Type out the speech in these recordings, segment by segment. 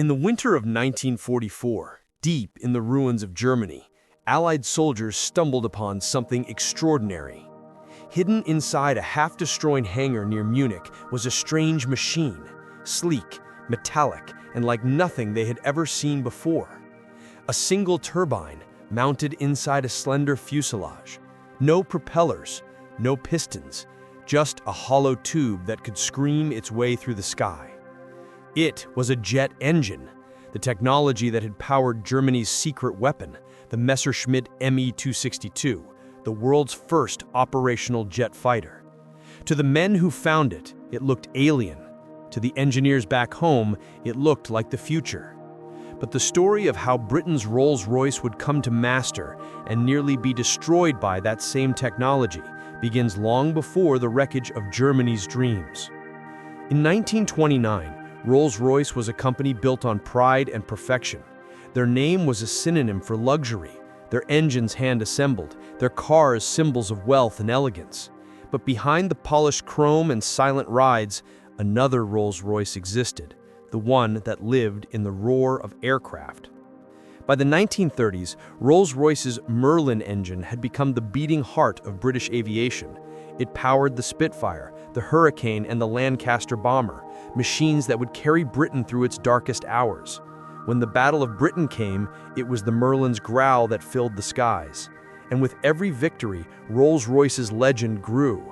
In the winter of 1944, deep in the ruins of Germany, Allied soldiers stumbled upon something extraordinary. Hidden inside a half-destroyed hangar near Munich was a strange machine, sleek, metallic, and like nothing they had ever seen before. A single turbine mounted inside a slender fuselage. No propellers, no pistons, just a hollow tube that could scream its way through the sky. It was a jet engine, the technology that had powered Germany's secret weapon, the Messerschmitt Me-262, the world's first operational jet fighter. To the men who found it, it looked alien. To the engineers back home, it looked like the future. But the story of how Britain's Rolls-Royce would come to master and nearly be destroyed by that same technology begins long before the wreckage of Germany's dreams. In 1929, Rolls-Royce was a company built on pride and perfection. Their name was a synonym for luxury, their engines hand-assembled, their cars symbols of wealth and elegance. But behind the polished chrome and silent rides, another Rolls-Royce existed, the one that lived in the roar of aircraft. By the 1930s, Rolls-Royce's Merlin engine had become the beating heart of British aviation. It powered the Spitfire, the Hurricane, and the Lancaster bomber, machines that would carry Britain through its darkest hours. When the Battle of Britain came, it was the Merlin's growl that filled the skies. And with every victory, Rolls-Royce's legend grew.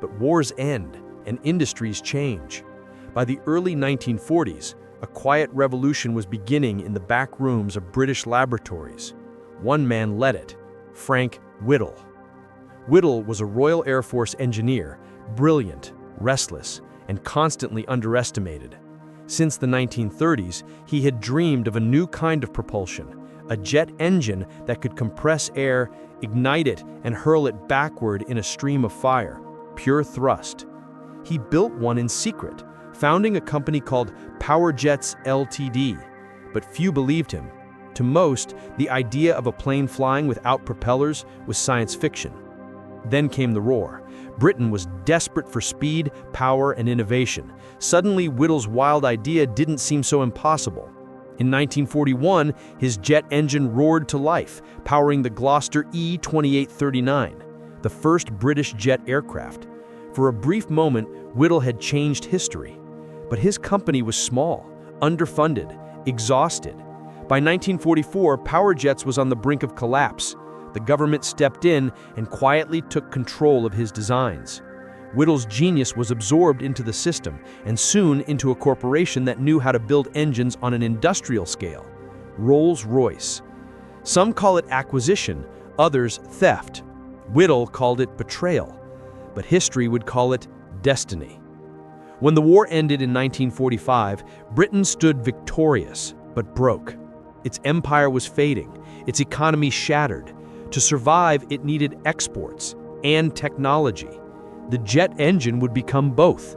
But wars end, and industries change. By the early 1940s, a quiet revolution was beginning in the back rooms of British laboratories. One man led it, Frank Whittle. Whittle was a Royal Air Force engineer, brilliant, restless, and constantly underestimated. Since the 1930s, he had dreamed of a new kind of propulsion, a jet engine that could compress air, ignite it, and hurl it backward in a stream of fire, pure thrust. He built one in secret, founding a company called PowerJets Ltd. But few believed him. To most, the idea of a plane flying without propellers was science fiction. Then came the roar. Britain was desperate for speed, power, and innovation. Suddenly, Whittle's wild idea didn't seem so impossible. In 1941, his jet engine roared to life, powering the Gloucester E-2839, the first British jet aircraft. For a brief moment, Whittle had changed history. But his company was small, underfunded, exhausted. By 1944, PowerJets was on the brink of collapse. The government stepped in and quietly took control of his designs. Whittle's genius was absorbed into the system, and soon into a corporation that knew how to build engines on an industrial scale, Rolls-Royce. Some call it acquisition, others theft. Whittle called it betrayal, but history would call it destiny. When the war ended in 1945, Britain stood victorious, but broke. Its empire was fading, its economy shattered. To survive, it needed exports and technology. The jet engine would become both.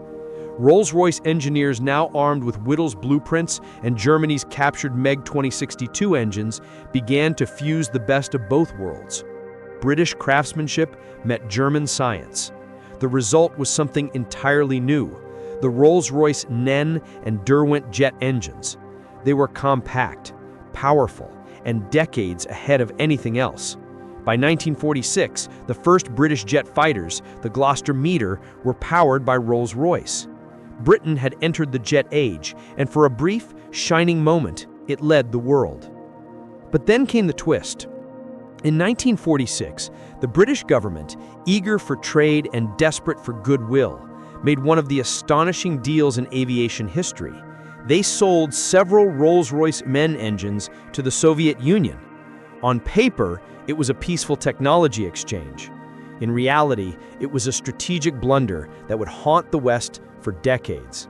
Rolls-Royce engineers, now armed with Whittle's blueprints and Germany's captured MiG-2062 engines, began to fuse the best of both worlds. British craftsmanship met German science. The result was something entirely new: the Rolls-Royce Nen and Derwent jet engines. They were compact, powerful, and decades ahead of anything else. By 1946, the first British jet fighters, the Gloucester Meteor, were powered by Rolls-Royce. Britain had entered the jet age, and for a brief, shining moment, it led the world. But then came the twist. In 1946, the British government, eager for trade and desperate for goodwill, made one of the astonishing deals in aviation history. They sold several Rolls-Royce Men engines to the Soviet Union. On paper, it was a peaceful technology exchange. In reality, it was a strategic blunder that would haunt the West for decades.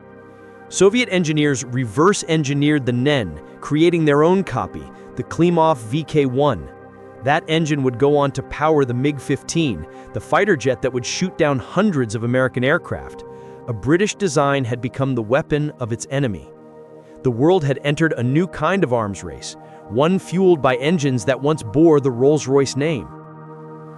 Soviet engineers reverse-engineered the Nen, creating their own copy, the Klimov VK-1. That engine would go on to power the MiG-15, the fighter jet that would shoot down hundreds of American aircraft. A British design had become the weapon of its enemy. The world had entered a new kind of arms race, one fueled by engines that once bore the Rolls-Royce name.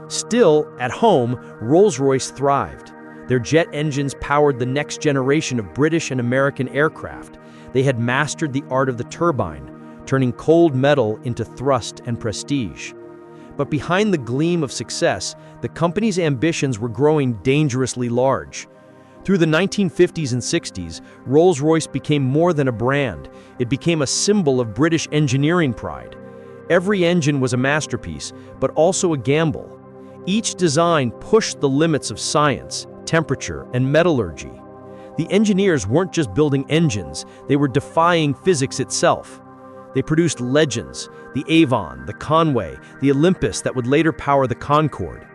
Still, at home, Rolls-Royce thrived. Their jet engines powered the next generation of British and American aircraft. They had mastered the art of the turbine, turning cold metal into thrust and prestige. But behind the gleam of success, the company's ambitions were growing dangerously large. Through the 1950s and 60s, Rolls-Royce became more than a brand. It became a symbol of British engineering pride. Every engine was a masterpiece, but also a gamble. Each design pushed the limits of science, temperature, and metallurgy. The engineers weren't just building engines, they were defying physics itself. They produced legends, the Avon, the Conway, the Olympus that would later power the Concorde.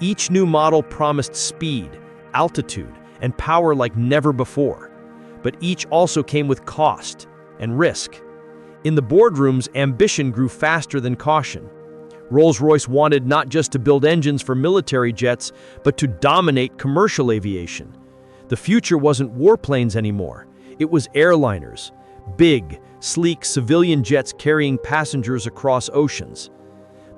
Each new model promised speed, altitude, and power like never before. But each also came with cost and risk. In the boardrooms, ambition grew faster than caution. Rolls-Royce wanted not just to build engines for military jets, but to dominate commercial aviation. The future wasn't warplanes anymore. It was airliners, big, sleek civilian jets carrying passengers across oceans.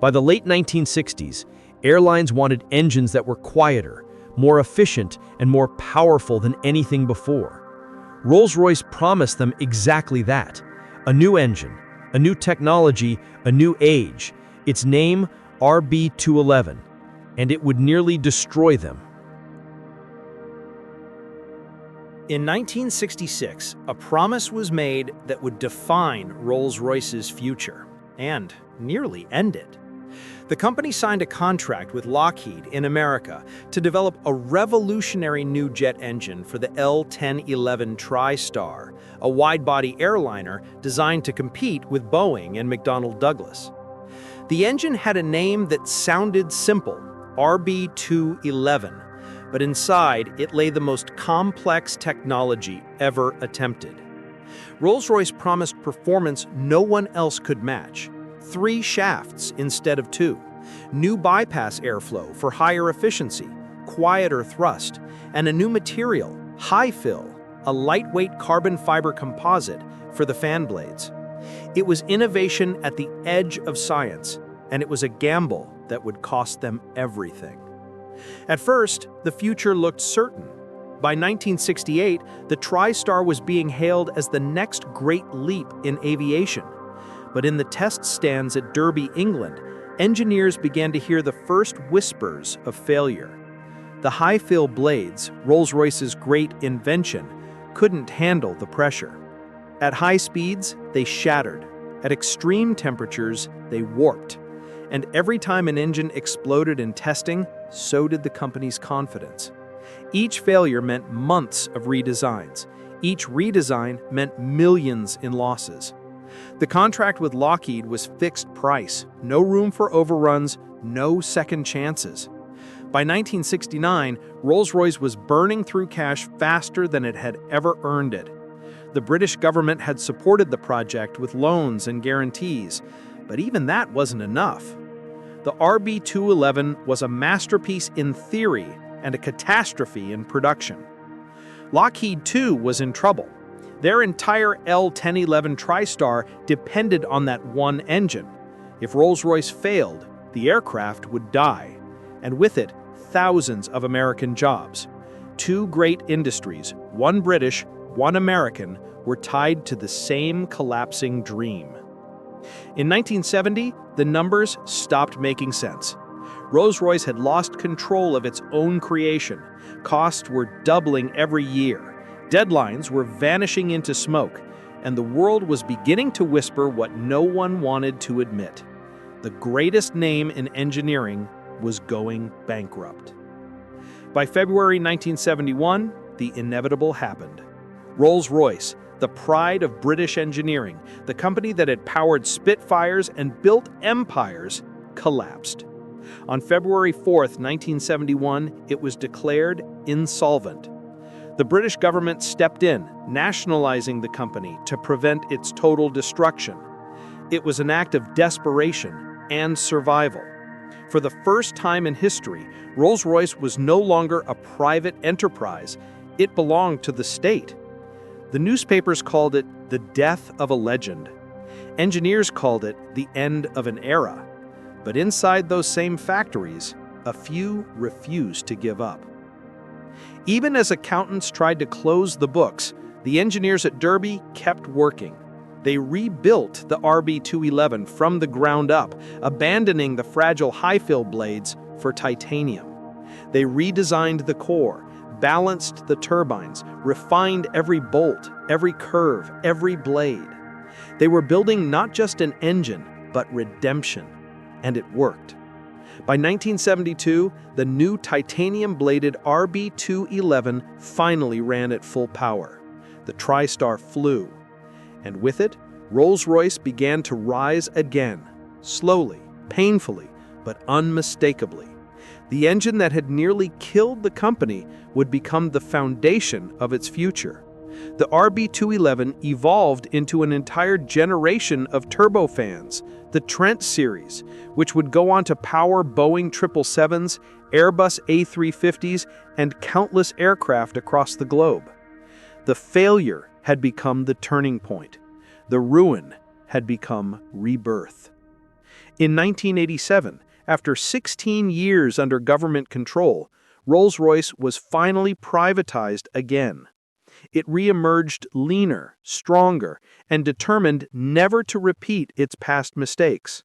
By the late 1960s, airlines wanted engines that were quieter, more efficient, and more powerful than anything before. Rolls-Royce promised them exactly that. A new engine, a new technology, a new age. Its name, RB211, and it would nearly destroy them. In 1966, a promise was made that would define Rolls-Royce's future, and nearly end it. The company signed a contract with Lockheed in America to develop a revolutionary new jet engine for the L-1011 TriStar, a wide-body airliner designed to compete with Boeing and McDonnell Douglas. The engine had a name that sounded simple, RB211, but inside it lay the most complex technology ever attempted. Rolls-Royce promised performance no one else could match. 3 shafts instead of 2, new bypass airflow for higher efficiency, quieter thrust, and a new material, high fill, a lightweight carbon fiber composite for the fan blades. It was innovation at the edge of science, and it was a gamble that would cost them everything. At first, the future looked certain. By 1968, the TriStar was being hailed as the next great leap in aviation. But in the test stands at Derby, England, engineers began to hear the first whispers of failure. The high-fill blades, Rolls-Royce's great invention, couldn't handle the pressure. At high speeds, they shattered. At extreme temperatures, they warped. And every time an engine exploded in testing, so did the company's confidence. Each failure meant months of redesigns. Each redesign meant millions in losses. The contract with Lockheed was fixed price, no room for overruns, no second chances. By 1969, Rolls-Royce was burning through cash faster than it had ever earned it. The British government had supported the project with loans and guarantees, but even that wasn't enough. The RB211 was a masterpiece in theory and a catastrophe in production. Lockheed, too, was in trouble. Their entire L-1011 TriStar depended on that one engine. If Rolls-Royce failed, the aircraft would die, and with it, thousands of American jobs. 2 great industries, one British, one American, were tied to the same collapsing dream. In 1970, the numbers stopped making sense. Rolls-Royce had lost control of its own creation. Costs were doubling every year. Deadlines were vanishing into smoke, and the world was beginning to whisper what no one wanted to admit. The greatest name in engineering was going bankrupt. By February 1971, the inevitable happened. Rolls-Royce, the pride of British engineering, the company that had powered Spitfires and built empires, collapsed. On February 4, 1971, it was declared insolvent. The British government stepped in, nationalizing the company to prevent its total destruction. It was an act of desperation and survival. For the first time in history, Rolls-Royce was no longer a private enterprise. It belonged to the state. The newspapers called it the death of a legend. Engineers called it the end of an era. But inside those same factories, a few refused to give up. Even as accountants tried to close the books, the engineers at Derby kept working. They rebuilt the RB211 from the ground up, abandoning the fragile high-fill blades for titanium. They redesigned the core, balanced the turbines, refined every bolt, every curve, every blade. They were building not just an engine, but redemption. And it worked. By 1972, the new titanium-bladed RB211 finally ran at full power. The TriStar flew. And with it, Rolls-Royce began to rise again, slowly, painfully, but unmistakably. The engine that had nearly killed the company would become the foundation of its future. The RB211 evolved into an entire generation of turbofans, the Trent series, which would go on to power Boeing 777s, Airbus A350s, and countless aircraft across the globe. The failure had become the turning point. The ruin had become rebirth. In 1987, after 16 years under government control, Rolls-Royce was finally privatized again. It re-emerged leaner, stronger, and determined never to repeat its past mistakes.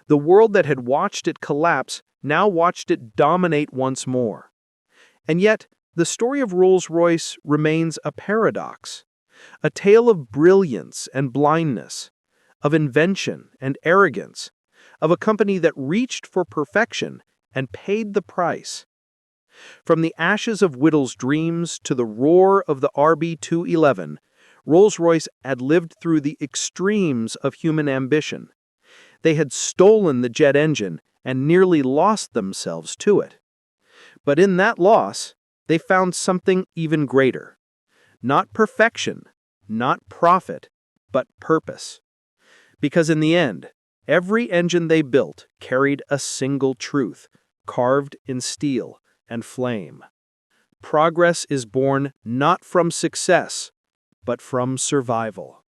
The world that had watched it collapse now watched it dominate once more. And yet, the story of Rolls-Royce remains a paradox, a tale of brilliance and blindness, of invention and arrogance, of a company that reached for perfection and paid the price. From the ashes of Whittle's dreams to the roar of the RB211, Rolls-Royce had lived through the extremes of human ambition. They had stolen the jet engine and nearly lost themselves to it. But in that loss, they found something even greater. Not perfection, not profit, but purpose. Because in the end, every engine they built carried a single truth, carved in steel and flame. Progress is born not from success, but from survival.